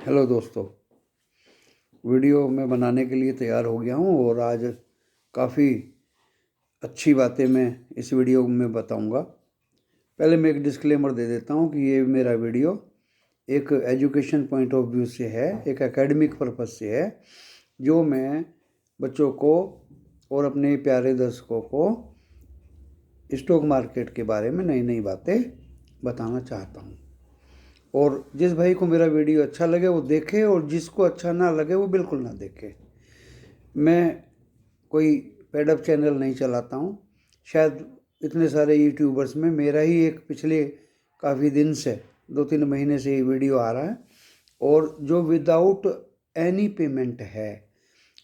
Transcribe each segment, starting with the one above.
Hello दोस्तों, video मैं बनाने के लिए तैयार हो गया हूँ और आज काफ़ी अच्छी बातें मैं इस वीडियो में बताऊँगा। पहले मैं एक डिस्क्लेमर दे देता हूँ कि ये मेरा वीडियो एक एजुकेशन पॉइंट ऑफ व्यू से है, एक एकेडमिक पर्पज़ से है, जो मैं बच्चों को और अपने प्यारे दर्शकों को स्टॉक मार्केट के बारे में नई नई बातें बताना चाहता हूँ। और जिस भाई को मेरा वीडियो अच्छा लगे वो देखे और जिसको अच्छा ना लगे वो बिल्कुल ना देखे। मैं कोई पेडअप चैनल नहीं चलाता हूँ। शायद इतने सारे यूट्यूबर्स में मेरा ही एक पिछले काफ़ी दिन से 2-3 महीने से ये वीडियो आ रहा है और जो विदाउट एनी पेमेंट है।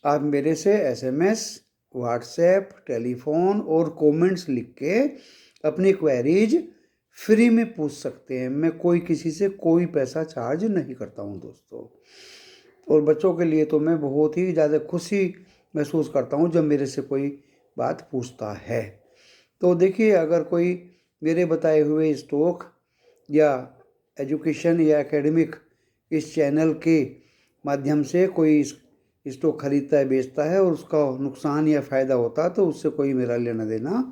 आप मेरे से SMS, व्हाट्सएप, टेलीफोन और कमेंट्स लिख के अपनी क्वेरीज फ्री में पूछ सकते हैं। मैं किसी से कोई पैसा चार्ज नहीं करता हूँ दोस्तों। और बच्चों के लिए तो मैं बहुत ही ज़्यादा खुशी महसूस करता हूँ जब मेरे से कोई बात पूछता है। तो देखिए, अगर कोई मेरे बताए हुए स्टॉक या एजुकेशन या एकेडमिक इस चैनल के माध्यम से कोई स्टॉक खरीदता है, बेचता है और उसका नुकसान या फ़ायदा होता है तो उससे कोई मेरा लेना देना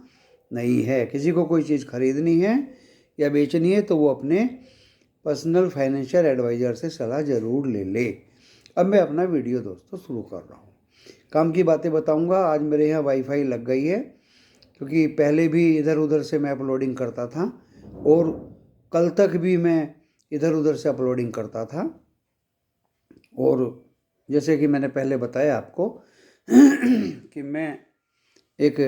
नहीं है। किसी को कोई चीज़ खरीदनी है या बेचनी है तो वो अपने पर्सनल फाइनेंशियल एडवाइज़र से सलाह ज़रूर ले ले। अब मैं अपना वीडियो दोस्तों शुरू कर रहा हूँ। काम की बातें बताऊँगा। आज मेरे यहाँ वाईफाई लग गई है, क्योंकि पहले भी इधर उधर से मैं अपलोडिंग करता था और कल तक भी मैं इधर उधर से अपलोडिंग करता था। और जैसे कि मैंने पहले बताया आपको कि मैं एक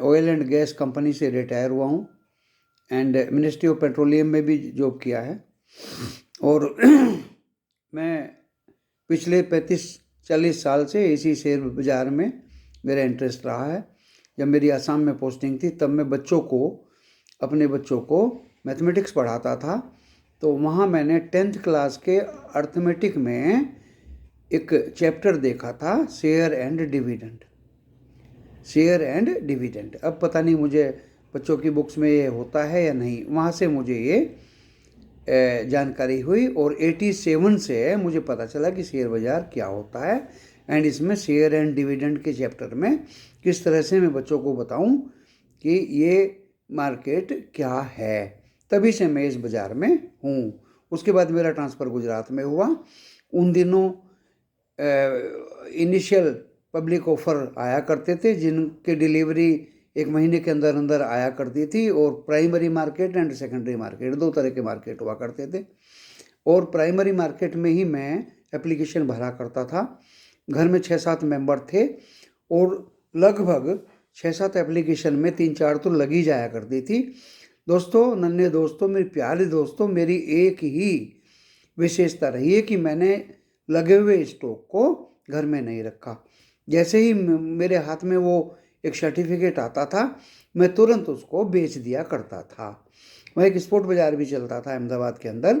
ऑयल एंड गैस कंपनी से रिटायर हुआ हूँ एंड मिनिस्ट्री ऑफ पेट्रोलियम में भी जॉब किया है। और मैं पिछले 35-40 साल से इसी शेयर बाज़ार में मेरा इंटरेस्ट रहा है। जब मेरी आसाम में पोस्टिंग थी तब मैं अपने बच्चों को मैथमेटिक्स पढ़ाता था। तो वहाँ मैंने 10th क्लास के अर्थमेटिक में एक चैप्टर देखा था, शेयर एंड डिविडेंड। अब पता नहीं मुझे बच्चों की बुक्स में ये होता है या नहीं। वहाँ से मुझे ये जानकारी हुई और 87 से मुझे पता चला कि शेयर बाज़ार क्या होता है एंड इसमें शेयर एंड डिविडेंड के चैप्टर में किस तरह से मैं बच्चों को बताऊं कि ये मार्केट क्या है। तभी से मैं इस बाज़ार में हूँ। उसके बाद मेरा ट्रांसफ़र गुजरात में हुआ। उन दिनों इनिशियल पब्लिक ऑफ़र आया करते थे जिनके डिलीवरी 1 महीने के अंदर अंदर आया करती थी। और primary market and secondary market, 2 तरह के मार्केट हुआ करते थे। और प्राइमरी मार्केट में ही मैं एप्लीकेशन भरा करता था। घर में 6-7 मेंबर थे और लगभग 6-7 एप्लीकेशन में 3-4 तो लग ही जाया करती थी। दोस्तों, नन्हे दोस्तों, मेरे प्यारे दोस्तों, मेरी एक ही विशेषता रही है कि मैंने लगे हुए स्टॉक को घर में नहीं रखा। जैसे ही मेरे हाथ में वो एक सर्टिफिकेट आता था मैं तुरंत उसको बेच दिया करता था। वह एक स्पोर्ट बाज़ार भी चलता था अहमदाबाद के अंदर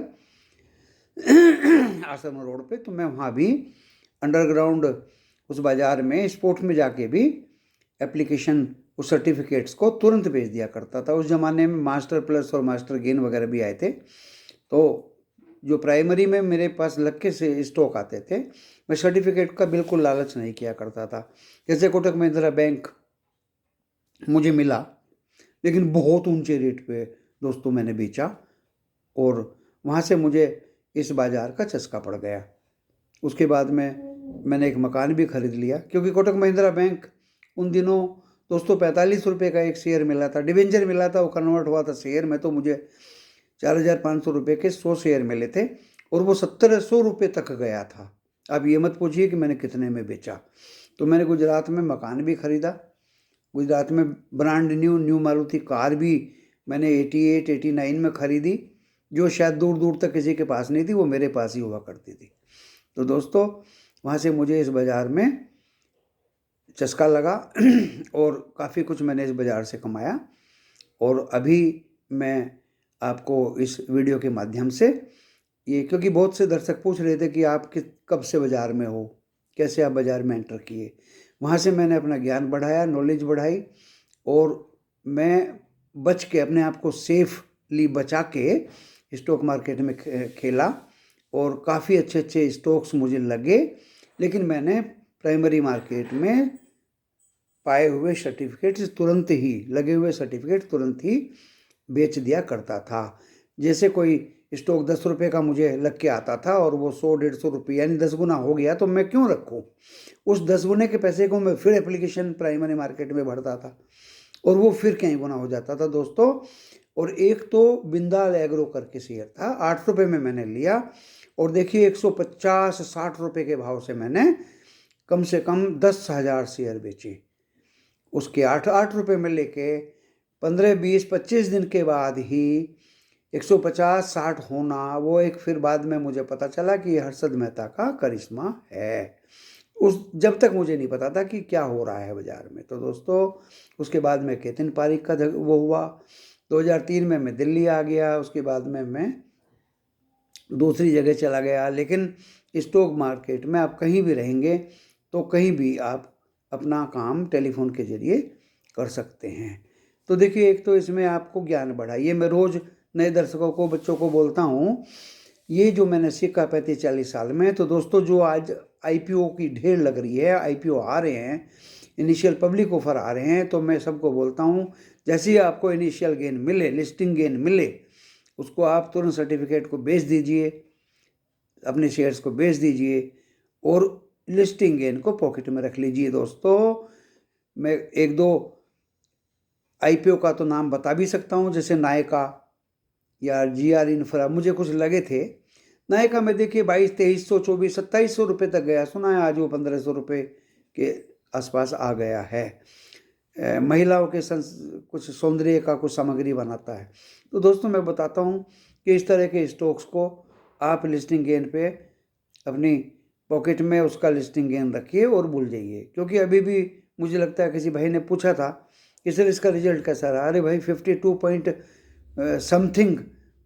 आश्रम रोड पे, तो मैं वहाँ भी अंडरग्राउंड उस बाज़ार में स्पोर्ट में जाके भी एप्लीकेशन उस सर्टिफिकेट्स को तुरंत भेज दिया करता था। उस ज़माने में मास्टर प्लस और मास्टर गेन वगैरह भी आए थे। तो जो प्राइमरी में मेरे पास लग के से स्टॉक आते थे, मैं सर्टिफिकेट का बिल्कुल लालच नहीं किया करता था। जैसे कोटक महिंद्रा बैंक मुझे मिला, लेकिन बहुत ऊंचे रेट पे दोस्तों मैंने बेचा और वहाँ से मुझे इस बाज़ार का चस्का पड़ गया। उसके बाद में मैंने एक मकान भी खरीद लिया, क्योंकि कोटक महिंद्रा बैंक उन दिनों दोस्तों 45 रुपये का एक शेयर मिला था, डिवेंचर मिला था, वो कन्वर्ट हुआ था शेयर में। तो मुझे 4,500 रुपये के 100 शेयर मिले थे और वो 1700 रुपये तक गया था। अब ये मत पूछिए कि मैंने कितने में बेचा। तो मैंने गुजरात में मकान भी खरीदा। गुजरात में ब्रांड न्यू मारुति कार भी मैंने 88-89 में खरीदी, जो शायद दूर दूर तक किसी के पास नहीं थी, वो मेरे पास ही हुआ करती थी। तो दोस्तों, वहाँ से मुझे इस बाज़ार में चस्का लगा और काफ़ी कुछ मैंने इस बाज़ार से कमाया। और अभी मैं आपको इस वीडियो के माध्यम से ये, क्योंकि बहुत से दर्शक पूछ रहे थे कि आप कब से बाज़ार में हो, कैसे आप बाज़ार में एंटर किए, वहाँ से मैंने अपना ज्ञान बढ़ाया, नॉलेज बढ़ाई और मैं बच के अपने आप को सेफली बचा के स्टॉक मार्केट में खेला और काफ़ी अच्छे अच्छे स्टॉक्स मुझे लगे, लेकिन मैंने प्राइमरी मार्केट में पाए हुए सर्टिफिकेट्स तुरंत ही, लगे हुए सर्टिफिकेट तुरंत ही बेच दिया करता था। जैसे कोई स्टॉक 10 रुपये का मुझे लग के आता था और वो 100-150 रुपये यानी 10 गुना हो गया, तो मैं क्यों रखूँ? उस 10 गुने के पैसे को मैं फिर एप्लीकेशन प्राइमरी मार्केट में भरता था और वो फिर कई गुना हो जाता था दोस्तों। और एक तो बिंदाल एग्रो करके शेयर था, 8 रुपये में मैंने लिया और देखिए 150-60 रुपये के भाव से मैंने कम से कम 10,000 शेयर बेचे। उसके 8 रुपये में लेके 15-20-25 दिन के बाद ही 150-60 होना, वो एक फिर बाद में मुझे पता चला कि ये हर्षद मेहता का करिश्मा है। जब तक मुझे नहीं पता था कि क्या हो रहा है बाज़ार में। तो दोस्तों उसके बाद में केतन पारिक का वो हुआ, 2003 में मैं दिल्ली आ गया, उसके बाद में मैं दूसरी जगह चला गया। लेकिन स्टॉक मार्केट में आप कहीं भी रहेंगे तो कहीं भी आप अपना काम टेलीफोन के ज़रिए कर सकते हैं। तो देखिए एक तो इसमें आपको ज्ञान बढ़ा, ये मैं रोज़ नए दर्शकों को, बच्चों को बोलता हूँ, ये जो मैंने सीखा 35-40 साल में। तो दोस्तों जो आज आईपीओ की ढेर लग रही है, आईपीओ आ रहे हैं, इनिशियल पब्लिक ऑफर आ रहे हैं, तो मैं सबको बोलता हूँ जैसे ही आपको इनिशियल गेन मिले, लिस्टिंग गेन मिले, उसको आप तुरंत सर्टिफिकेट को बेच दीजिए, अपने शेयर्स को बेच दीजिए और लिस्टिंग गेन को पॉकेट में रख लीजिए। दोस्तों मैं एक दो आईपीओ का तो नाम बता भी सकता हूँ, जैसे नायका या जीआर इंफ्रा, मुझे कुछ लगे थे। नायका में देखिए 2200, 2300, 2400, 2700 रुपये तक गया, सुना है आज वो 1500 रुपये के आसपास आ गया है। महिलाओं के कुछ सौंदर्य का कुछ सामग्री बनाता है। तो दोस्तों मैं बताता हूँ कि इस तरह के स्टॉक्स को आप लिस्टिंग गेन पे अपनी पॉकेट में उसका लिस्टिंग गेन रखिए और भूल जाइए। क्योंकि अभी भी मुझे लगता है किसी भाई ने पूछा था कि सर इसका रिजल्ट कैसा रहा, अरे भाई 52 पॉइंट समथिंग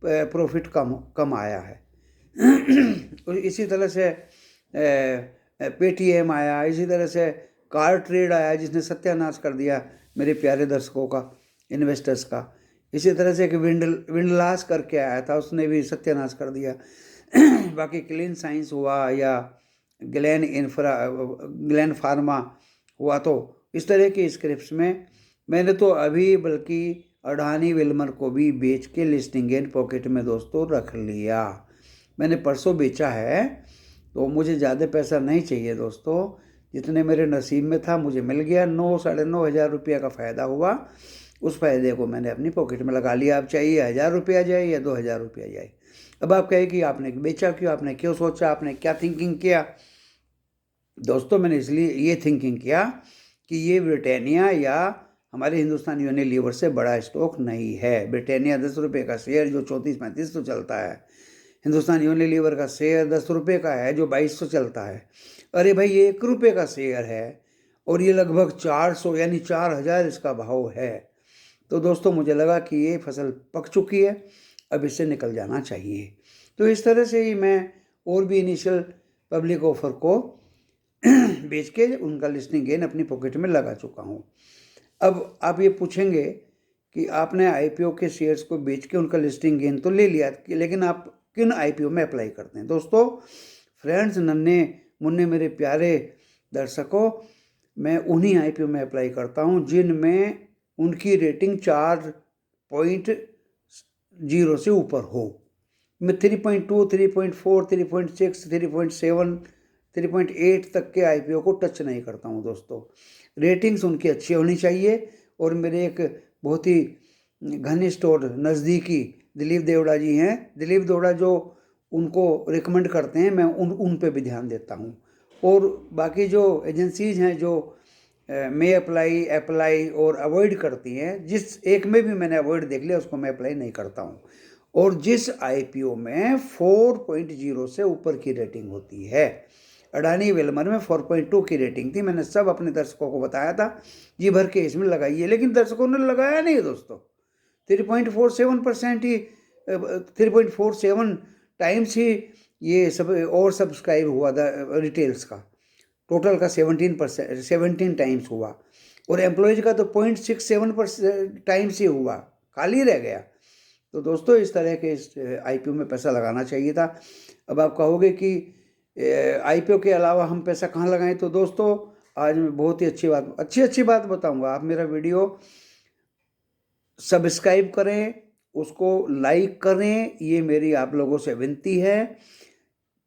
प्रॉफिट कम आया है। इसी तरह से पेटीएम आया, इसी तरह से कार ट्रेड आया जिसने सत्यानाश कर दिया मेरे प्यारे दर्शकों का, इन्वेस्टर्स का। इसी तरह से एक विंडलास करके आया था, उसने भी सत्यानाश कर दिया। बाकी क्लीन साइंस हुआ या ग्लेन फार्मा हुआ, तो इस तरह के स्क्रिप्ट्स में मैंने तो अभी बल्कि अडानी विल्मर को भी बेच के लिस्टिंग गेन पॉकेट में दोस्तों रख लिया। मैंने परसों बेचा है, तो मुझे ज़्यादा पैसा नहीं चाहिए दोस्तों, जितने मेरे नसीब में था मुझे मिल गया। 9-9.5 रुपया का फ़ायदा हुआ, उस फ़ायदे को मैंने अपनी पॉकेट में लगा लिया। अब चाहिए 1000 रुपया जाए या 2000 रुपया जाए। अब आप कहें कि आपने बेचा क्यों, आपने क्यों सोचा, आपने क्या थिंकिंग किया? दोस्तों मैंने इसलिए ये थिंकिंग किया कि ये ब्रिटानिया या हमारे हिंदुस्तान यूनिलीवर से बड़ा स्टॉक नहीं है। ब्रिटानिया 10 रुपये का शेयर जो 34-35 चलता है, हिंदुस्तान यूनिलीवर का शेयर 10 रुपये का है जो 2200 चलता है। अरे भाई ये 1 रुपये का शेयर है और ये लगभग 400 यानी 4000 इसका भाव है। तो दोस्तों मुझे लगा कि ये फसल पक चुकी है, अब इससे निकल जाना चाहिए। तो इस तरह से ही मैं और भी इनिशियल पब्लिक ऑफर को बेच के उनका लिस्टिंग गेन अपनी पॉकेट में लगा चुका हूँ। अब आप ये पूछेंगे कि आपने आईपीओ के शेयर्स को बेच के उनका लिस्टिंग गेन तो ले लिया, लेकिन आप किन आईपीओ में अप्लाई करते हैं? दोस्तों फ्रेंड्स, नन्हे मुन्ने मेरे प्यारे दर्शकों, मैं उन्हीं आईपीओ में अप्लाई करता हूँ जिनमें उनकी रेटिंग 4.0 से ऊपर हो। मैं 3.2, 3.4, 3.6, 3.7, 3.8 तक के आईपीओ को टच नहीं करता हूँ दोस्तों। रेटिंग्स उनकी अच्छी होनी चाहिए। और मेरे एक बहुत ही घनिष्ठ और नज़दीकी दिलीप देवड़ा जी हैं, दिलीप देवड़ा जो उनको रिकमेंड करते हैं, मैं उन पे भी ध्यान देता हूँ। और बाकी जो एजेंसीज हैं जो मैं अप्लाई और अवॉइड करती हैं, जिस एक में भी मैंने अवॉइड देख लिया उसको मैं अप्लाई नहीं करता हूँ। और जिस आईपीओ में 4.0 से ऊपर की रेटिंग होती है, अडानी वेलमर में 4.2 की रेटिंग थी, मैंने सब अपने दर्शकों को बताया था जी भर के इसमें लगाइए, लेकिन दर्शकों ने लगाया नहीं दोस्तों। 3.47% ही 3.47 टाइम्स ही ये सब और सब्सक्राइब हुआ था रिटेल्स का, टोटल का 17 टाइम्स हुआ। और एम्प्लॉयज़ का तो 0.67% टाइम्स ही हुआ, खाली रह गया। तो दोस्तों इस तरह के इस IPO में पैसा लगाना चाहिए था। अब आप कहोगे कि IPO के अलावा हम पैसा कहाँ लगाएं, तो दोस्तों आज मैं बहुत ही अच्छी बात बताऊंगा। आप मेरा वीडियो सब्सक्राइब करें, उसको लाइक करें, ये मेरी आप लोगों से विनती है।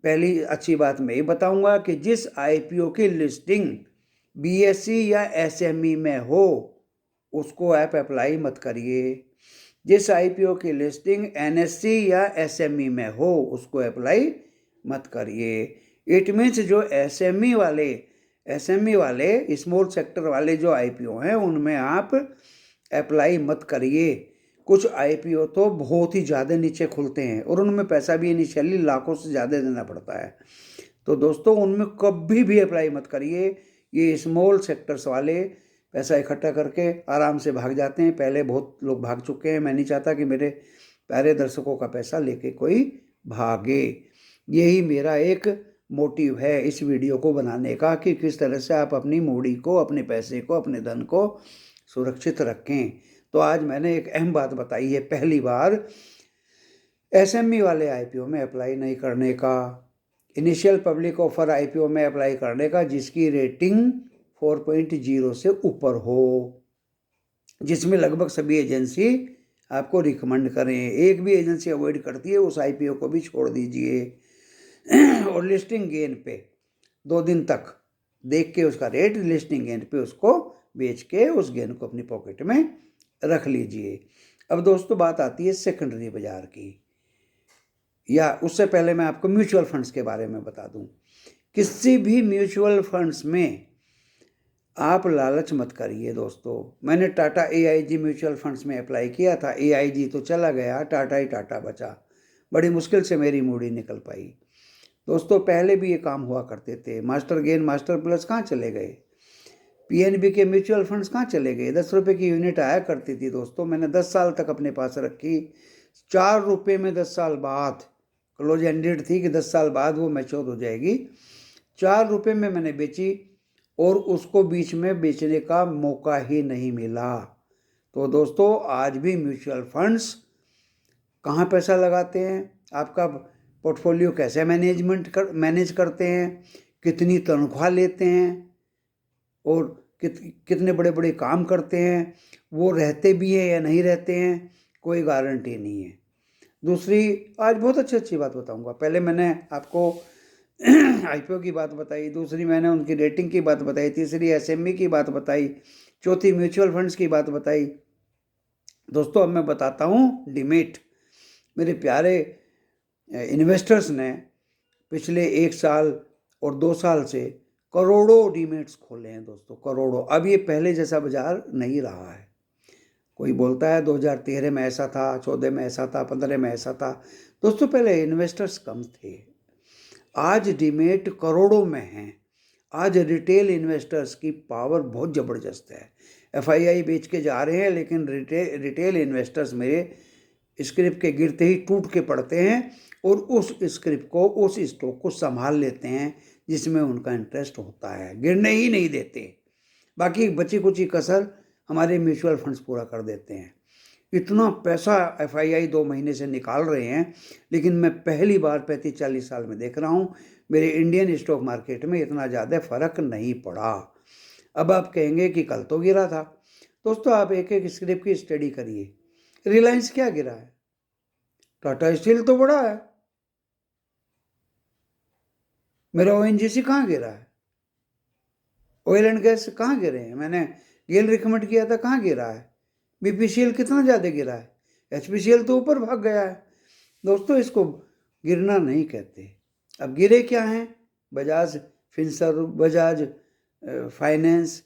पहली अच्छी बात मैं ये बताऊंगा कि जिस IPO की लिस्टिंग BSE या SME में हो उसको आप अप्लाई मत करिए। जिस IPO की लिस्टिंग NSE या SME में हो उसको अप्लाई मत करिए। इट मीन्स जो SME वाले स्मॉल सेक्टर वाले जो IPO हैं उनमें आप अप्लाई मत करिए। कुछ IPO तो बहुत ही ज़्यादा नीचे खुलते हैं और उनमें पैसा भी इनिशियली लाखों से ज़्यादा देना पड़ता है। तो दोस्तों उनमें कभी भी अप्लाई मत करिए। ये स्मॉल सेक्टर्स वाले पैसा इकट्ठा करके आराम से भाग जाते हैं। पहले बहुत लोग भाग चुके हैं। मैं नहीं चाहता कि मेरे प्यारे दर्शकों का पैसा लेके कोई भागे। यही मेरा एक मोटिव है इस वीडियो को बनाने का कि किस तरह से आप अपनी मूड़ी को, अपने पैसे को, अपने धन को सुरक्षित रखें। तो आज मैंने एक अहम बात बताई है, पहली बार SME वाले IPO में अप्लाई नहीं करने का, इनिशियल पब्लिक ऑफर IPO में अप्लाई करने का जिसकी रेटिंग 4.0 से ऊपर हो, जिसमें लगभग सभी एजेंसी आपको रिकमेंड करें। एक भी एजेंसी अवॉइड करती है, उस IPO को भी छोड़ दीजिए। और लिस्टिंग गेन पे 2 दिन तक देख के उसका रेट, लिस्टिंग गेन पे उसको बेच के उस गेन को अपनी पॉकेट में रख लीजिए। अब दोस्तों बात आती है सेकेंडरी बाजार की, या उससे पहले मैं आपको म्यूचुअल फंड्स के बारे में बता दूं। किसी भी म्यूचुअल फंड्स में आप लालच मत करिए दोस्तों। मैंने टाटा AIG म्यूचुअल फंड्स में अप्लाई किया था। AIG तो चला गया, टाटा ही टाटा बचा। बड़ी मुश्किल से मेरी मूड़ी निकल पाई। दोस्तों पहले भी ये काम हुआ करते थे। मास्टर गेन, मास्टर प्लस कहाँ चले गए? PNB के म्यूचुअल फंड्स कहाँ चले गए? 10 रुपये की यूनिट आया करती थी दोस्तों। मैंने 10 साल तक अपने पास रखी। 4 रुपये में 10 साल बाद क्लोज एंडेड थी कि 10 साल बाद वो मैच्योर हो जाएगी। 4 रुपये में मैंने बेची और उसको बीच में बेचने का मौका ही नहीं मिला। तो दोस्तों आज भी म्यूचुअल फंड्स कहाँ पैसा लगाते हैं, आपका पोर्टफोलियो कैसे मैनेज करते हैं, कितनी तनख्वाह लेते हैं और कितने बड़े बड़े काम करते हैं, वो रहते भी हैं या नहीं रहते हैं, कोई गारंटी नहीं है। दूसरी आज बहुत अच्छी बात बताऊंगा। पहले मैंने आपको IPO की बात बताई, दूसरी मैंने उनकी रेटिंग की बात बताई, तीसरी SME की बात बताई, चौथी म्यूचुअल फंड्स की बात बताई। दोस्तों अब मैं बताता हूँ डीमेट। मेरे प्यारे इन्वेस्टर्स ने पिछले 1 साल और 2 साल से करोड़ों डीमेट्स खोले हैं दोस्तों, करोड़ों। अब ये पहले जैसा बाजार नहीं रहा है। कोई बोलता है 2013 में ऐसा था, 14 में ऐसा था, 15 में ऐसा था। दोस्तों पहले इन्वेस्टर्स कम थे, आज डीमेट करोड़ों में हैं। आज रिटेल इन्वेस्टर्स की पावर बहुत ज़बरदस्त है। FII बेच के जा रहे हैं, लेकिन रिटेल इन्वेस्टर्स मेरे स्क्रिप्ट के गिरते ही टूट के पड़ते हैं और उस स्क्रिप्ट को, उस स्टॉक को संभाल लेते हैं जिसमें उनका इंटरेस्ट होता है, गिरने ही नहीं देते। बाकी बची कुची कसर हमारे म्यूचुअल फंड्स पूरा कर देते हैं। इतना पैसा FII 2 महीने से निकाल रहे हैं, लेकिन मैं पहली बार 35-40 साल में देख रहा हूँ मेरे इंडियन स्टॉक मार्केट में इतना ज़्यादा फर्क नहीं पड़ा। अब आप कहेंगे कि कल तो गिरा था। दोस्तों आप एक एक स्क्रिप्ट की स्टडी करिए। रिलायंस क्या गिरा है? टाटा स्टील तो बड़ा है। मेरा ONGC कहाँ गिरा है? ऑयल एंड गैस कहाँ गिरे हैं? मैंने गेल रिकमेंड किया था, कहाँ गिरा है? BPCL कितना ज़्यादा गिरा है? HPCL तो ऊपर भाग गया है। दोस्तों इसको गिरना नहीं कहते। अब गिरे क्या हैं? बजाज फिनसर्व, बजाज फाइनेंस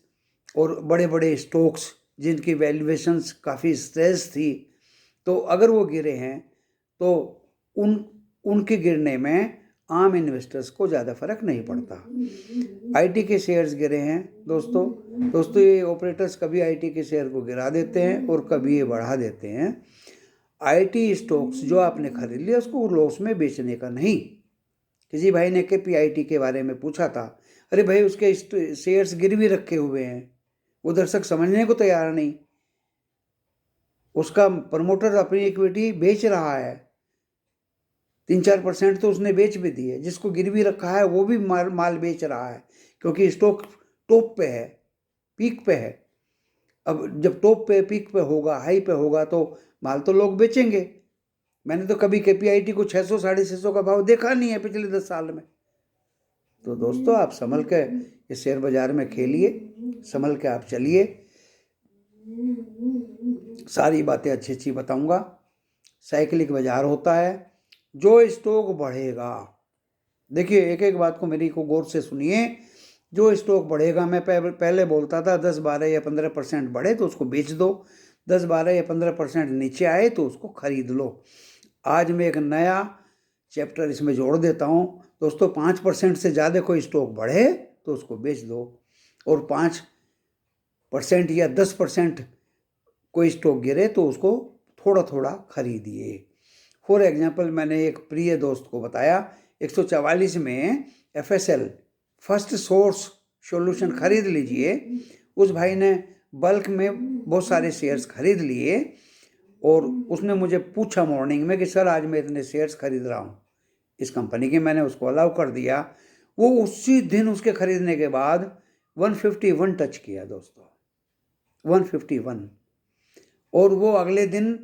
और बड़े बड़े स्टॉक्स जिनकी वैल्यूएशंस काफ़ी स्ट्रेस थी, तो अगर वो गिरे हैं तो उनके गिरने में आम इन्वेस्टर्स को ज़्यादा फर्क नहीं पड़ता। IT के शेयर्स गिरे हैं दोस्तों ये ऑपरेटर्स कभी IT के शेयर को गिरा देते हैं और कभी ये बढ़ा देते हैं। IT स्टॉक्स जो आपने खरीद लिया उसको लॉस में बेचने का नहीं। किसी भाई ने KPIT के बारे में पूछा था, अरे भाई उसके शेयर्स गिरवी रखे हुए हैं, वो दर्शक समझने को तैयार नहीं। उसका प्रमोटर अपनी इक्विटी बेच रहा है, 3-4% तो उसने बेच भी दी है। जिसको गिरवी रखा है वो भी माल बेच रहा है, क्योंकि स्टॉक टॉप पे है, पीक पे है। अब जब टॉप पे पीक पे होगा, हाई पे होगा, तो माल तो लोग बेचेंगे। मैंने तो कभी KPIT को 600 650 का भाव देखा नहीं है पिछले 10 साल में। तो दोस्तों आप संभल के इस शेयर बाजार में खेलिए, संभल के आप चलिए। सारी बातें अच्छी अच्छी बताऊंगा। साइकिलिक बाजार होता है, जो स्टॉक बढ़ेगा, देखिए एक एक बात को मेरी को गौर से सुनिए। जो स्टॉक बढ़ेगा, मैं पहले बोलता था 10, 12 या 15% बढ़े तो उसको बेच दो, 10, 12 या 15% नीचे आए तो उसको खरीद लो। आज मैं एक नया चैप्टर इसमें जोड़ देता हूँ दोस्तों। 5% से ज़्यादा कोई स्टॉक बढ़े तो उसको बेच दो, और 5% या 10% कोई स्टॉक गिरे तो उसको थोड़ा थोड़ा खरीदिए। फॉर एग्जाम्पल, मैंने एक प्रिय दोस्त को बताया 144 में FSL फर्स्ट सोर्स सॉल्यूशन खरीद लीजिए। उस भाई ने बल्क में बहुत सारे शेयर्स खरीद लिए, और उसने मुझे पूछा मॉर्निंग में कि सर आज मैं इतने शेयर्स खरीद रहा हूँ इस कंपनी के। मैंने उसको अलाउ कर दिया। वो उसी दिन उसके खरीदने के बाद 151 टच किया दोस्तों, 151। और वो अगले दिन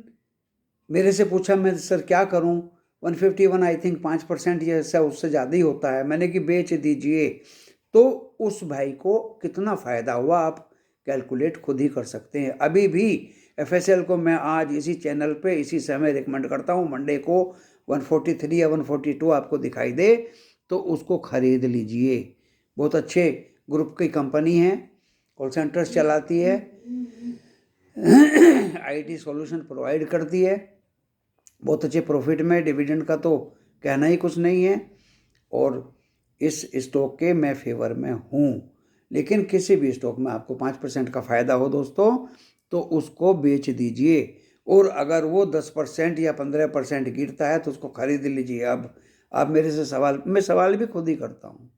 मेरे से पूछा, मैं सर क्या करूं, 151 आई थिंक 5% या ऐसा उससे ज़्यादा ही होता है। मैंने कि बेच दीजिए। तो उस भाई को कितना फ़ायदा हुआ आप कैलकुलेट खुद ही कर सकते हैं। अभी भी FSL को मैं आज इसी चैनल पे इसी समय रिकमेंड करता हूँ। मंडे को 143 या 142 आपको दिखाई दे तो उसको खरीद लीजिए। बहुत अच्छे ग्रुप की कंपनी है, कॉल सेंटर्स चलाती है, IT सॉल्यूशन प्रोवाइड करती है, बहुत अच्छे प्रॉफिट में, डिविडेंड का तो कहना ही कुछ नहीं है। और इस स्टॉक के मैं फेवर में हूँ। लेकिन किसी भी स्टॉक में आपको 5% का फ़ायदा हो दोस्तों तो उसको बेच दीजिए, और अगर वो 10% या 15% गिरता है तो उसको खरीद लीजिए। अब आप मेरे से मैं सवाल भी खुद ही करता हूँ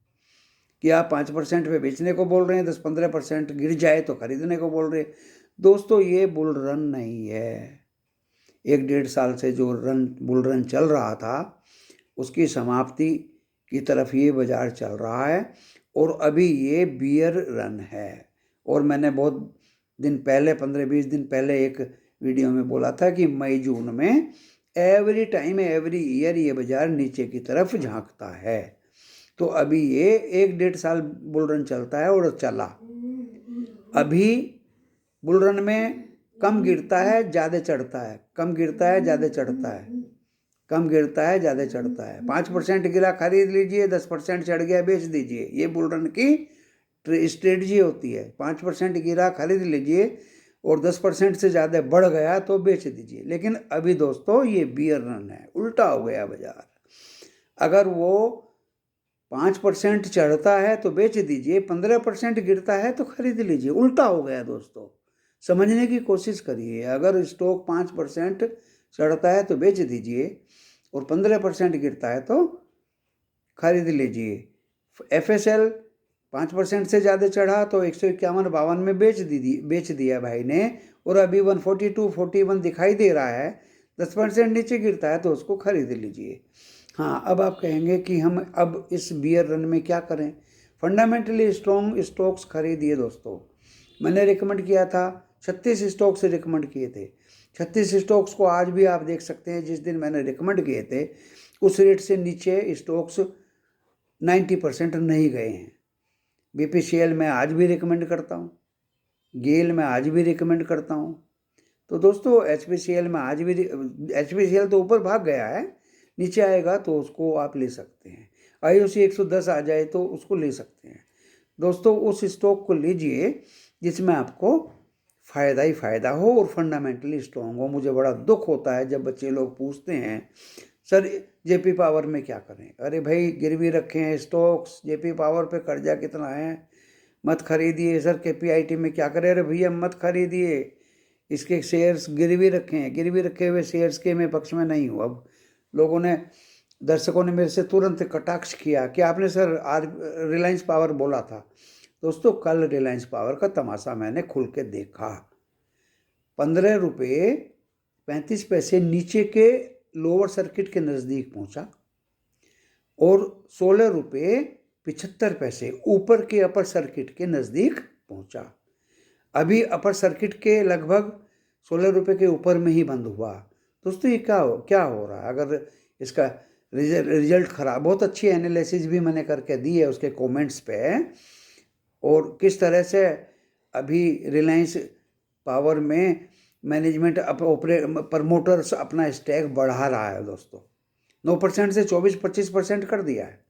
कि आप 5% पे बेचने को बोल रहे हैं, 10-15% गिर जाए तो खरीदने को बोल रहे हैं। दोस्तों ये बुल रन नहीं है। 1-1.5 साल से जो बुल रन चल रहा था उसकी समाप्ति की तरफ ये बाजार चल रहा है, और अभी ये बियर रन है। और मैंने बहुत दिन पहले, 15-20 दिन पहले एक वीडियो में बोला था कि मई जून में एवरी टाइम एवरी ईयर ये बाजार नीचे की तरफ झांकता है। तो अभी ये 1-1.5 साल बुल रन चलता है और चला। अभी बुल रन में कम गिरता है ज़्यादा चढ़ता है, कम गिरता है ज़्यादा चढ़ता है, कम गिरता है ज़्यादा चढ़ता है। 5% गिरा खरीद लीजिए, 10% चढ़ गया बेच दीजिए। ये बुल रन की स्ट्रेटजी होती है। 5% गिरा खरीद लीजिए, और 10% से ज़्यादा बढ़ गया तो बेच दीजिए। लेकिन अभी दोस्तों ये बियर रन है, उल्टा हो गया बाजार। अगर वो 5% चढ़ता है तो बेच दीजिए, 15% गिरता है तो खरीद लीजिए। उल्टा हो गया दोस्तों, समझने की कोशिश करिए। अगर स्टॉक 5% चढ़ता है तो बेच दीजिए, और 15% गिरता है तो खरीद लीजिए। FSL 5% से ज़्यादा चढ़ा तो 151-52 में बेच दिया भाई ने, और अभी 142-41 दिखाई दे रहा है। 10% नीचे गिरता है तो उसको खरीद लीजिए। हाँ, अब आप कहेंगे कि हम अब इस बियर रन में क्या करें। फंडामेंटली स्ट्रॉन्ग स्टॉक्स खरीदिए दोस्तों। मैंने रिकमेंड किया था, 36 स्टॉक्स से रिकमेंड किए थे। 36 स्टॉक्स को आज भी आप देख सकते हैं, जिस दिन मैंने रिकमेंड किए थे उस रेट से नीचे स्टॉक्स 90% नहीं गए हैं। BPCL मैं आज भी रिकमेंड करता हूँ, गेल मैं आज भी रिकमेंड करता हूँ। तो दोस्तों HPCL में आज भी, HPCL तो ऊपर भाग गया है, नीचे आएगा तो उसको आप ले सकते हैं। IOC 110 आ जाए तो उसको ले सकते हैं। दोस्तों उस स्टॉक को लीजिए जिसमें आपको फ़ायदा ही फ़ायदा हो और फंडामेंटली स्ट्रॉन्ग हो। मुझे बड़ा दुख होता है जब बच्चे लोग पूछते हैं सर JP पावर में क्या करें। अरे भाई गिरवी रखे हैं स्टॉक्स, JP पावर पे कर्जा कितना है, मत खरीदिए। सर KPIT में क्या करें। अरे भैया मत खरीदिए, इसके शेयर्स गिरवी रखे हैं। गिरवी रखे हुए शेयर्स के मैं पक्ष में नहीं हूँ। अब लोगों ने, दर्शकों ने मेरे से तुरंत कटाक्ष किया कि आपने सर आज रिलायंस पावर बोला था। दोस्तों कल रिलायंस पावर का तमाशा मैंने खुल के देखा। 15 रुपये 35 पैसे नीचे के लोअर सर्किट के नज़दीक पहुंचा और 16 रुपये 75 पैसे ऊपर के अपर सर्किट के नज़दीक पहुंचा। अभी अपर सर्किट के लगभग 16 रुपये के ऊपर में ही बंद हुआ। दोस्तों ये क्या हो रहा है? अगर इसका रिजल्ट ख़राब, बहुत अच्छी एनालिसिस भी मैंने करके दी है उसके कमेंट्स पे, और किस तरह से अभी रिलायंस पावर में मैनेजमेंट प्रमोटर्स अपना स्टैक बढ़ा रहा है दोस्तों। 9% से 24-25% कर दिया है।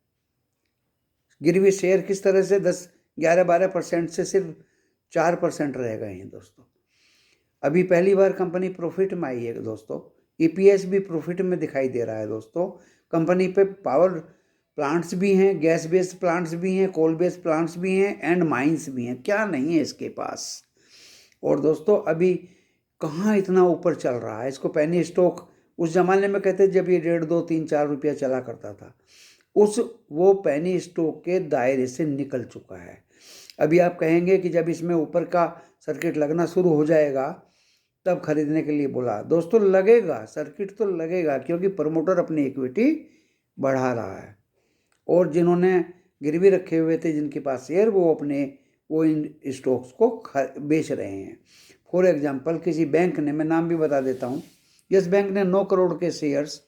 गिरवी शेयर किस तरह से 10-11-12% से सिर्फ 4% रह गए हैं दोस्तों। अभी पहली बार कंपनी प्रॉफिट में आई है दोस्तों। ईपीएस भी प्रॉफिट में दिखाई दे रहा है दोस्तों। कंपनी पे पावर प्लांट्स भी हैं, गैस बेस्ड प्लांट्स भी हैं, कोल बेस्ड प्लांट्स भी हैं एंड माइंस भी हैं। क्या नहीं है इसके पास। और दोस्तों अभी कहाँ इतना ऊपर चल रहा है। इसको पेनी स्टॉक उस ज़माने में कहते जब ये 1.5, 2, 3, 4 रुपया चला करता था, वो पेनी स्टॉक के दायरे से निकल चुका है। अभी आप कहेंगे कि जब इसमें ऊपर का सर्किट लगना शुरू हो जाएगा तब खरीदने के लिए बोला। दोस्तों लगेगा, सर्किट तो लगेगा, क्योंकि प्रमोटर अपनी इक्विटी बढ़ा रहा है और जिन्होंने गिरवी रखे हुए थे जिनके पास शेयर, वो इन स्टॉक्स को बेच रहे हैं। फॉर एग्जांपल किसी बैंक ने, मैं नाम भी बता देता हूँ, यस बैंक ने 9 करोड़ के शेयर्स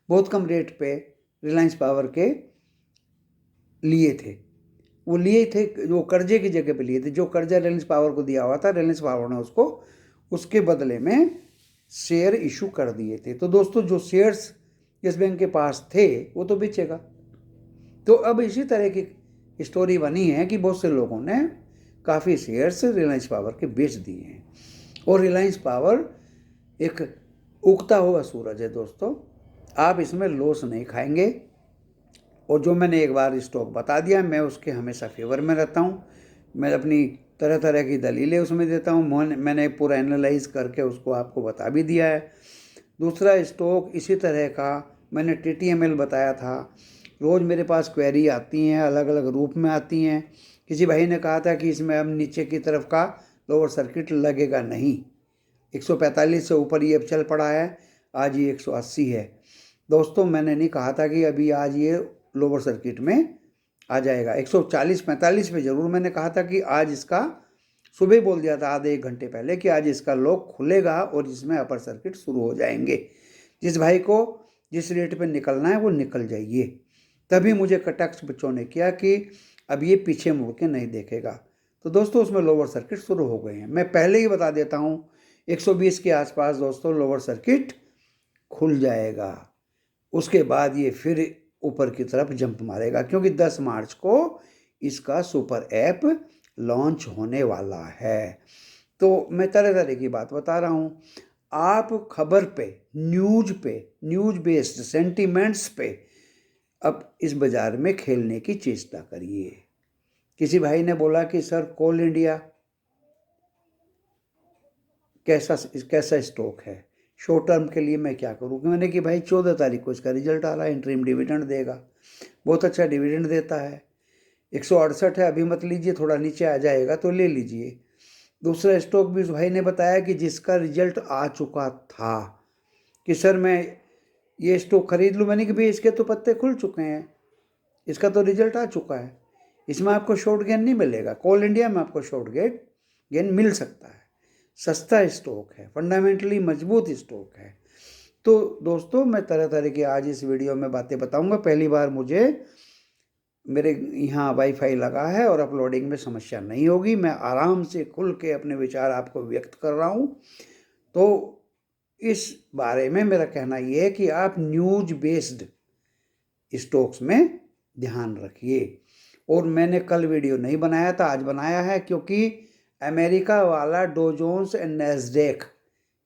बहुत कम रेट पे रिलायंस पावर के लिए थे। वो लिए थे जो कर्जे की जगह पे लिए थे। जो कर्जा रिलायंस पावर को दिया हुआ था, रिलायंस पावर ने उसको उसके बदले में शेयर इशू कर दिए थे। तो दोस्तों जो शेयर्स यस बैंक के पास थे वो तो बेचेगा। तो अब इसी तरह की स्टोरी बनी है कि बहुत से लोगों ने काफ़ी शेयर्स रिलायंस पावर के बेच दिए हैं और रिलायंस पावर एक उगता हुआ सूरज है दोस्तों। आप इसमें लॉस नहीं खाएंगे। और जो मैंने एक बार स्टॉक बता दिया, मैं उसके हमेशा फेवर में रहता हूँ। मैं अपनी तरह तरह की दलीलें उसमें देता हूँ। मैंने पूरा एनालाइज करके उसको आपको बता भी दिया है। दूसरा स्टॉक इसी तरह का मैंने TTML बताया था। रोज़ मेरे पास क्वेरी आती हैं, अलग अलग रूप में आती हैं। किसी भाई ने कहा था कि इसमें अब नीचे की तरफ का लोअर सर्किट लगेगा नहीं। 145 से ऊपर ये अब चल पड़ा है, आज ये 180 है। दोस्तों मैंने नहीं कहा था कि अभी आज ये लोअर सर्किट में आ जाएगा। 140-45 पे ज़रूर मैंने कहा था कि आज इसका, सुबह बोल दिया था आधे 1 घंटे पहले कि आज इसका लॉक खुलेगा और इसमें अपर सर्किट शुरू हो जाएंगे। जिस भाई को जिस रेट पे निकलना है वो निकल जाइए। तभी मुझे कटाक्ष बच्चों ने किया कि अब ये पीछे मुड़ के नहीं देखेगा। तो दोस्तों उसमें लोअर सर्किट शुरू हो गए हैं। मैं पहले ही बता देता हूँ 120 के आसपास दोस्तों लोअर सर्किट खुल जाएगा। उसके बाद ये फिर ऊपर की तरफ जंप मारेगा, क्योंकि 10 मार्च को इसका सुपर ऐप लॉन्च होने वाला है। तो मैं तरह तरह की बात बता रहा हूँ। आप खबर पे, न्यूज बेस्ड सेंटिमेंट्स पे अब इस बाज़ार में खेलने की चेष्टा करिए। किसी भाई ने बोला कि सर कोल इंडिया कैसा स्टॉक है, शॉर्ट टर्म के लिए मैं क्या करूँ? मैंने कि भाई 14 तारीख को इसका रिजल्ट आ रहा है, इंटरिम डिविडेंड देगा, बहुत अच्छा डिविडेंड देता है। 168 है, अभी मत लीजिए, थोड़ा नीचे आ जाएगा तो ले लीजिए। दूसरा स्टॉक भी उस भाई ने बताया कि जिसका रिजल्ट आ चुका था कि सर मैं ये स्टॉक खरीद लूँ। मैंने कि भाई इसके तो पत्ते खुल चुके हैं, इसका तो रिजल्ट आ चुका है, इसमें आपको शॉर्ट गेन नहीं मिलेगा। कोल इंडिया में आपको शॉर्ट गेन मिल सकता है। सस्ता स्टॉक है, फंडामेंटली मजबूत स्टॉक है। तो दोस्तों मैं तरह तरह की आज इस वीडियो में बातें बताऊंगा। पहली बार मुझे मेरे यहाँ वाईफाई लगा है और अपलोडिंग में समस्या नहीं होगी। मैं आराम से खुल के अपने विचार आपको व्यक्त कर रहा हूँ। तो इस बारे में मेरा कहना ये है कि आप न्यूज बेस्ड स्टॉक्स में ध्यान रखिए। और मैंने कल वीडियो नहीं बनाया था, आज बनाया है, क्योंकि अमेरिका वाला डो जोन्स एंड नैस्डैक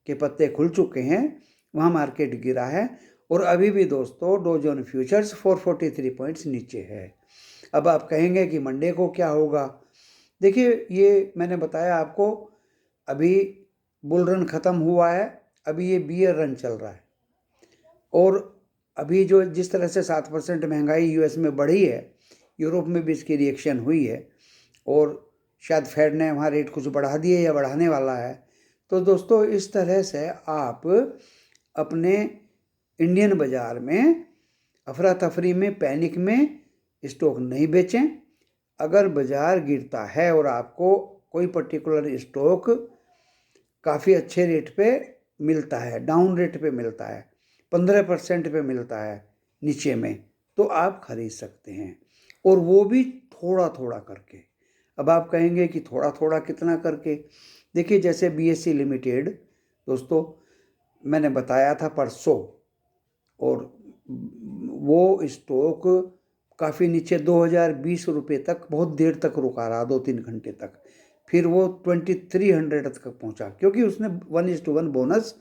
के पत्ते खुल चुके हैं, वहाँ मार्केट गिरा है। और अभी भी दोस्तों डो जोन फ्यूचर्स 443 पॉइंट्स नीचे है। अब आप कहेंगे कि मंडे को क्या होगा? देखिए ये मैंने बताया आपको, अभी बुल रन ख़त्म हुआ है, अभी ये बियर रन चल रहा है। और अभी जो जिस तरह से 7% महंगाई यूएस में बढ़ी है, यूरोप में भी इसकी रिएक्शन हुई है और शायद फेड ने वहाँ रेट कुछ बढ़ा दिए या बढ़ाने वाला है। तो दोस्तों इस तरह से आप अपने इंडियन बाज़ार में अफरा तफरी में, पैनिक में स्टॉक नहीं बेचें। अगर बाज़ार गिरता है और आपको कोई पर्टिकुलर स्टॉक काफ़ी अच्छे रेट पे मिलता है, डाउन रेट पे मिलता है, 15% पे मिलता है नीचे में, तो आप खरीद सकते हैं, और वो भी थोड़ा थोड़ा करके। अब आप कहेंगे कि थोड़ा थोड़ा कितना करके? देखिए जैसे BSE लिमिटेड दोस्तों मैंने बताया था परसों, और वो स्टॉक काफ़ी नीचे 2020 रुपये तक बहुत देर तक रुका रहा, 2-3 घंटे तक। फिर वो 2300 तक पहुंचा, क्योंकि उसने 1:1 बोनस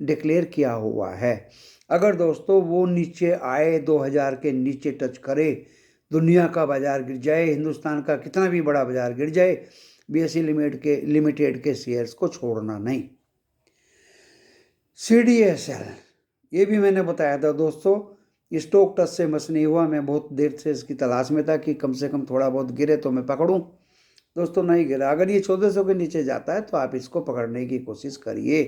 डिक्लेयर किया हुआ है। अगर दोस्तों वो नीचे आए, 2000 के नीचे टच करे, दुनिया का बाज़ार गिर जाए, हिंदुस्तान का कितना भी बड़ा बाज़ार गिर जाए, BSE लिमिटेड के शेयर्स को छोड़ना नहीं। CDSL ये भी मैंने बताया था दोस्तों, स्टॉक टच से मस नहीं हुआ। मैं बहुत देर से इसकी तलाश में था कि कम से कम थोड़ा बहुत गिरे तो मैं पकड़ूं। दोस्तों नहीं गिरा। अगर ये 1400 के नीचे जाता है तो आप इसको पकड़ने की कोशिश करिए,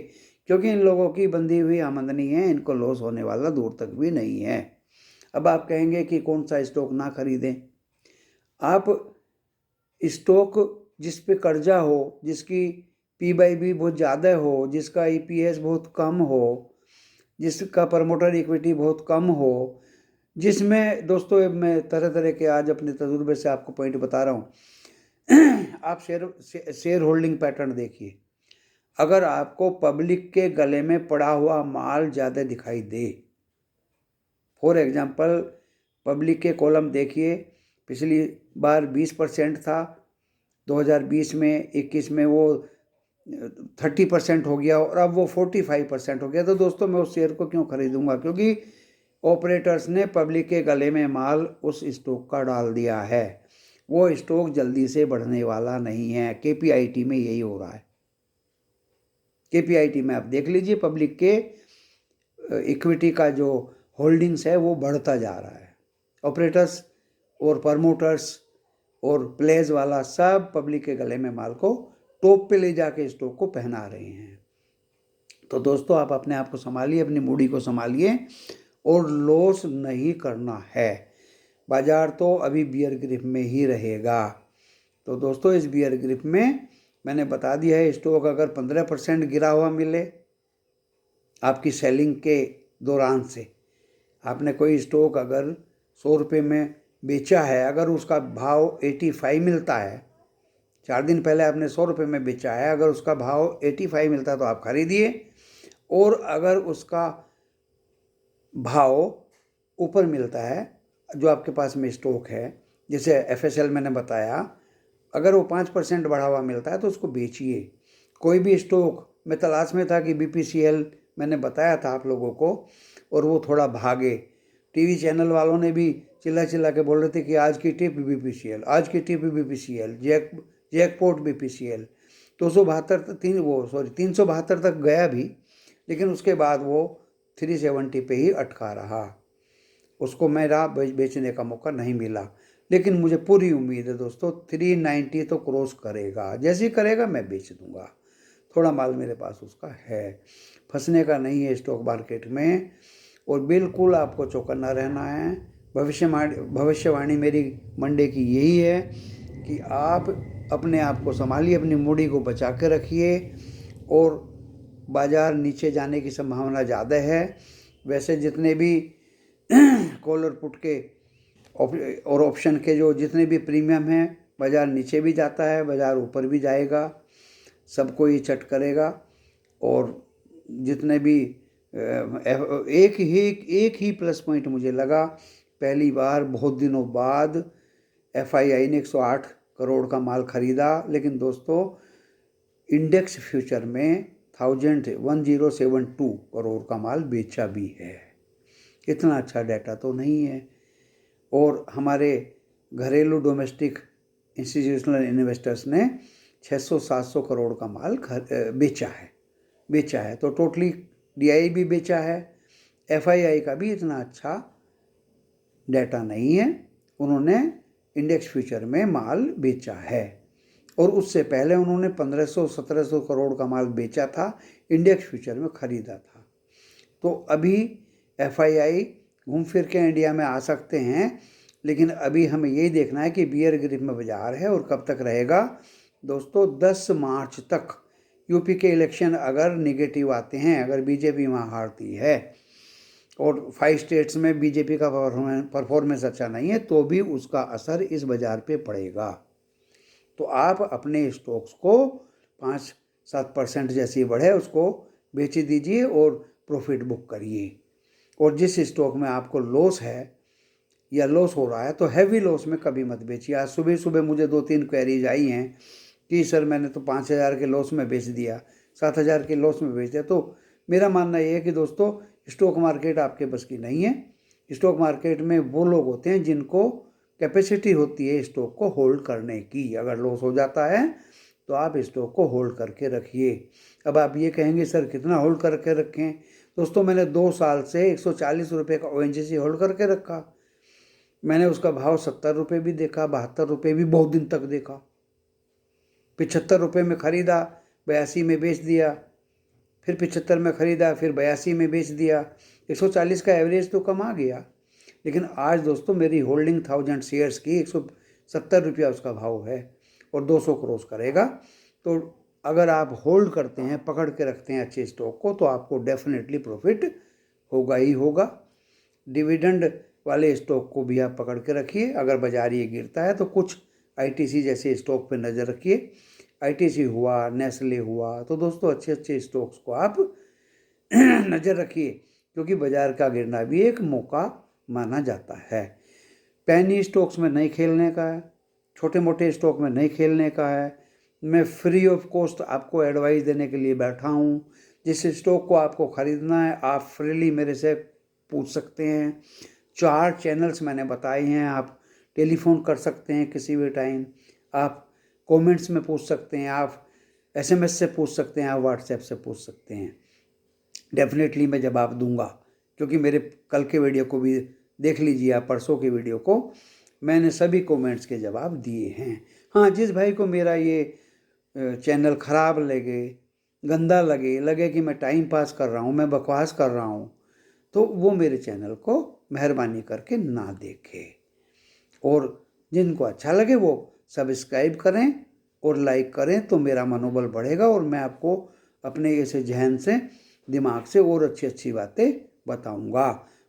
क्योंकि इन लोगों की बंधी हुई आमदनी है, इनको लॉस होने वाला दूर तक भी नहीं है। अब आप कहेंगे कि कौन सा स्टॉक ना खरीदें? आप स्टॉक जिस पे कर्जा हो, जिसकी P/B बहुत ज़्यादा हो, जिसका EPS बहुत कम हो, जिसका प्रमोटर इक्विटी बहुत कम हो, जिसमें दोस्तों मैं तरह तरह के आज अपने तजुर्बे से आपको पॉइंट बता रहा हूँ। आप शेयर होल्डिंग पैटर्न देखिए। अगर आपको पब्लिक के गले में पड़ा हुआ माल ज़्यादा दिखाई दे, फॉर एग्जांपल पब्लिक के कॉलम देखिए, पिछली बार 20% था, 2020 में 21 में वो 30% हो गया, और अब वो 45% हो गया। तो दोस्तों मैं उस शेयर को क्यों खरीदूंगा? क्योंकि ऑपरेटर्स ने पब्लिक के गले में माल उस स्टॉक का डाल दिया है। वो स्टॉक जल्दी से बढ़ने वाला नहीं है। KPIT में यही हो रहा है। KPIT में आप देख लीजिए, पब्लिक के इक्विटी का जो होल्डिंग्स है वो बढ़ता जा रहा है। ऑपरेटर्स और प्रमोटर्स और प्लेज वाला सब पब्लिक के गले में माल को टॉप पे ले जाके स्टॉक को पहना रहे हैं। तो दोस्तों आप अपने आप को संभालिए, अपनी मूडी को संभालिए, और लॉस नहीं करना है। बाजार तो अभी बियर ग्रिप में ही रहेगा। तो दोस्तों इस बियर ग्रिप में मैंने बता दिया है, स्टॉक अगर 15% गिरा हुआ मिले आपकी सेलिंग के दौरान से, आपने कोई स्टॉक अगर 100 रुपये में बेचा है, अगर उसका भाव 85 मिलता है, 4 दिन पहले आपने 100 रुपये में बेचा है, अगर उसका भाव 85 मिलता है तो आप खरीदिए। और अगर उसका भाव ऊपर मिलता है, जो आपके पास में स्टॉक है, जैसे FSL मैंने बताया, अगर वो 5% बढ़ा हुआ मिलता है तो उसको बेचिए। कोई भी स्टॉक मैं तलाश में था कि BPCL मैंने बताया था आप लोगों को, और वो थोड़ा भागे। टीवी चैनल वालों ने भी चिल्ला चिल्ला के बोल रहे थे कि आज की टिप BPCL, आज की टिप BPCL, जैकपॉट BPCL। 372 तक गया भी, लेकिन उसके बाद वो 370 पे ही अटका रहा। उसको मेरा बेचने का मौका नहीं मिला, लेकिन मुझे पूरी उम्मीद है दोस्तों 390 तो क्रॉस करेगा। जैसे ही करेगा मैं बेच दूंगा। थोड़ा माल मेरे पास उसका है, फंसने का नहीं है स्टॉक मार्केट में, और बिल्कुल आपको चौकन्ना रहना है। भविष्यवाणी मेरी मंडे की यही है कि आप अपने आप को संभालिए, अपनी मूडी को बचा के रखिए, और बाज़ार नीचे जाने की संभावना ज़्यादा है। वैसे जितने भी कॉलर पुट के और ऑप्शन के जो जितने भी प्रीमियम हैं, बाज़ार नीचे भी जाता है, बाज़ार ऊपर भी जाएगा, सबको ये चट करेगा। और जितने भी एक ही प्लस पॉइंट मुझे लगा, पहली बार बहुत दिनों बाद FII ने 108 करोड़ का माल खरीदा, लेकिन दोस्तों इंडेक्स फ्यूचर में 1072 करोड़ का माल बेचा भी है। इतना अच्छा डाटा तो नहीं है। और हमारे घरेलू डोमेस्टिक इंस्टीट्यूशनल इन्वेस्टर्स ने 600-700 करोड़ का माल बेचा है। तो टोटली DI भी बेचा है। FII का भी इतना अच्छा डाटा नहीं है, उन्होंने इंडेक्स फ्यूचर में माल बेचा है। और उससे पहले उन्होंने 1500-1700 करोड़ का माल बेचा था, इंडेक्स फ्यूचर में ख़रीदा था। तो अभी FII घूम फिर के इंडिया में आ सकते हैं, लेकिन अभी हमें यही देखना है कि बियर ग्रिप में बाजार है और कब तक रहेगा। दोस्तों 10 मार्च तक यूपी के इलेक्शन अगर निगेटिव आते हैं, अगर बीजेपी वहाँ हारती है और 5 स्टेट्स में बीजेपी का परफॉर्मेंस अच्छा नहीं है, तो भी उसका असर इस बाज़ार पे पड़ेगा। तो आप अपने स्टॉक्स को 5-7% जैसी बढ़े उसको बेच दीजिए और प्रॉफिट बुक करिए। और जिस स्टॉक में आपको लॉस है या लॉस हो रहा है, तो हैवी लॉस में कभी मत बेचिए। आज सुबह सुबह मुझे 2-3 क्वेरीज आई हैं कि सर मैंने तो 5,000 के लॉस में बेच दिया, 7,000 के लॉस में बेच दिया। तो मेरा मानना ये है कि दोस्तों स्टॉक मार्केट आपके बस की नहीं है। स्टॉक मार्केट में वो लोग होते हैं जिनको कैपेसिटी होती है स्टॉक को होल्ड करने की। अगर लॉस हो जाता है तो आप स्टॉक को होल्ड करके रखिए। अब आप ये कहेंगे सर कितना होल्ड करके रखें? दोस्तों मैंने 2 साल से 140 रुपये का ONGC होल्ड करके रखा। मैंने उसका भाव 70 रुपये भी देखा, 72 रुपये भी बहुत दिन तक देखा। 75 रुपये में ख़रीदा, 82 में बेच दिया, फिर 75 में ख़रीदा, फिर 82 में बेच दिया। 140 का एवरेज तो कम आ गया। लेकिन आज दोस्तों मेरी होल्डिंग 1000 शेयर्स की 170 रुपया उसका भाव है और 200 क्रॉस करेगा। तो अगर आप होल्ड करते हैं, पकड़ के रखते हैं अच्छे स्टॉक को, तो आपको डेफिनेटली प्रॉफिट होगा ही होगा। डिविडेंड वाले स्टॉक को भी आप पकड़ के रखिए। अगर बाजार ये गिरता है तो कुछ ITC जैसे स्टॉक पे नज़र रखिए। ITC हुआ, नेस्ले हुआ, तो दोस्तों अच्छे अच्छे स्टॉक्स को आप नज़र रखिए, क्योंकि बाजार का गिरना भी एक मौका माना जाता है। पैनी स्टॉक्स में नहीं खेलने का है, छोटे मोटे स्टॉक में नहीं खेलने का है। मैं फ्री ऑफ कॉस्ट आपको एडवाइस देने के लिए बैठा हूँ। जिस स्टॉक को आपको ख़रीदना है आप फ्रीली मेरे से पूछ सकते हैं। 4 चैनल्स मैंने बताए हैं। आप टेलीफोन कर सकते हैं किसी भी टाइम, आप कमेंट्स में पूछ सकते हैं, आप SMS से पूछ सकते हैं, आप WhatsApp से पूछ सकते हैं। डेफिनेटली मैं जवाब दूंगा, क्योंकि मेरे कल के वीडियो को भी देख लीजिए आप, परसों के वीडियो को मैंने सभी कमेंट्स के जवाब दिए हैं। हाँ, जिस भाई को मेरा ये चैनल ख़राब लगे, गंदा लगे कि मैं टाइम पास कर रहा हूँ, मैं बकवास कर रहा हूँ, तो वो मेरे चैनल को मेहरबानी करके ना देखे। और जिनको अच्छा लगे वो सब्सक्राइब करें और लाइक करें, तो मेरा मनोबल बढ़ेगा और मैं आपको अपने ऐसे जहन से, दिमाग से और अच्छी अच्छी बातें बताऊंगा।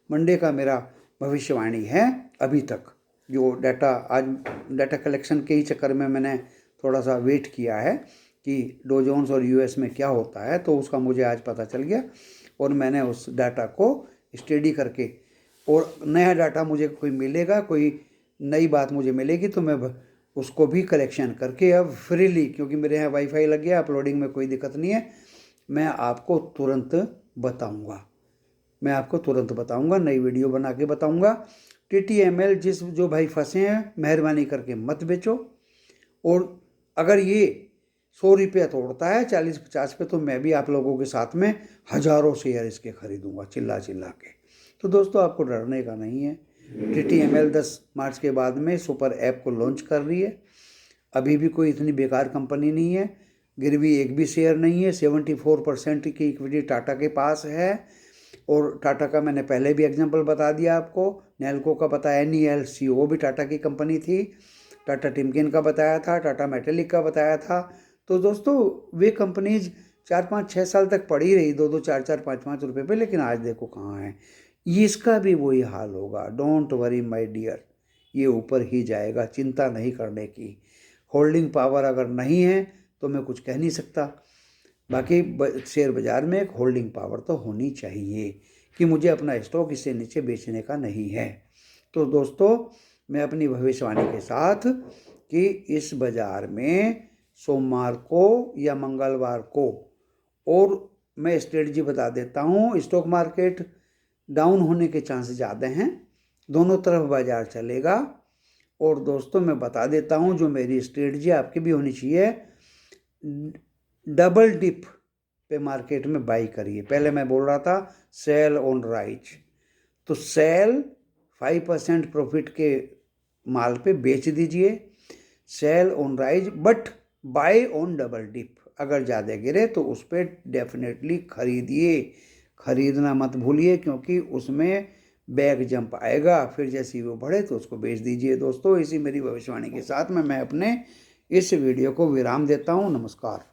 मंडे का मेरा भविष्यवाणी है। अभी तक जो डाटा, आज डाटा कलेक्शन के ही चक्कर में मैंने थोड़ा सा वेट किया है कि डो जोन्स और US में क्या होता है, तो उसका मुझे आज पता चल गया और मैंने उस डाटा को स्टडी करके, और नया डाटा मुझे कोई मिलेगा, कोई नई बात मुझे मिलेगी, तो मैं उसको भी कलेक्शन करके अब फ्रीली, क्योंकि मेरे यहाँ वाईफाई लग गया, अपलोडिंग में कोई दिक्कत नहीं है, मैं आपको तुरंत बताऊंगा। मैं आपको तुरंत बताऊंगा, नई वीडियो बना के बताऊंगा। TTML जो भाई फंसे हैं, मेहरबानी करके मत बेचो। और अगर ये 100 रुपया तोड़ता है 40-50 पे, तो मैं भी आप लोगों के साथ में हज़ारों शेयर इसके खरीदूंगा चिल्ला चिल्ला के। तो दोस्तों आपको डरने का नहीं है। TTML 10 मार्च के बाद में सुपर ऐप को लॉन्च कर रही है। अभी भी कोई इतनी बेकार कंपनी नहीं है, गिरवी एक भी शेयर नहीं है। 74% की इक्विटी टाटा के पास है। और टाटा का मैंने पहले भी एग्जांपल बता दिया आपको, नेल्को का बताया, NELC वो भी टाटा की कंपनी थी, टाटा टिमकेन का बताया था, टाटा मेटेलिक का बताया था। तो दोस्तों वे कंपनीज 4-5-6 साल तक पड़ी रही 2-2, 4-4, 5-5 रुपये पे, लेकिन आज देखो कहाँ है। ये इसका भी वही हाल होगा। डोंट वरी माय डियर, ये ऊपर ही जाएगा, चिंता नहीं करने की। होल्डिंग पावर अगर नहीं है तो मैं कुछ कह नहीं सकता। बाकी शेयर बाज़ार में एक होल्डिंग पावर तो होनी चाहिए कि मुझे अपना स्टॉक इससे नीचे बेचने का नहीं है। तो दोस्तों मैं अपनी भविष्यवाणी के साथ कि इस बाज़ार में सोमवार को या मंगलवार को, और मैं स्ट्रेटजी बता देता हूँ, स्टॉक मार्केट डाउन होने के चांस ज़्यादा हैं, दोनों तरफ बाज़ार चलेगा। और दोस्तों मैं बता देता हूँ जो मेरी स्ट्रेटजी आपकी भी होनी चाहिए, डबल डिप पे मार्केट में बाई करिए। पहले मैं बोल रहा था सेल ऑन राइज, तो सेल 5% प्रॉफिट के माल पे बेच दीजिए, sell on rise, but buy on double dip. अगर ज़्यादा गिरे तो उस पर डेफिनेटली खरीदिए, खरीदना मत भूलिए, क्योंकि उसमें बैग जंप आएगा। फिर जैसे ही वो बढ़े तो उसको बेच दीजिए। दोस्तों, इसी मेरी भविष्यवाणी के साथ मैं अपने इस वीडियो को विराम देता हूँ। नमस्कार।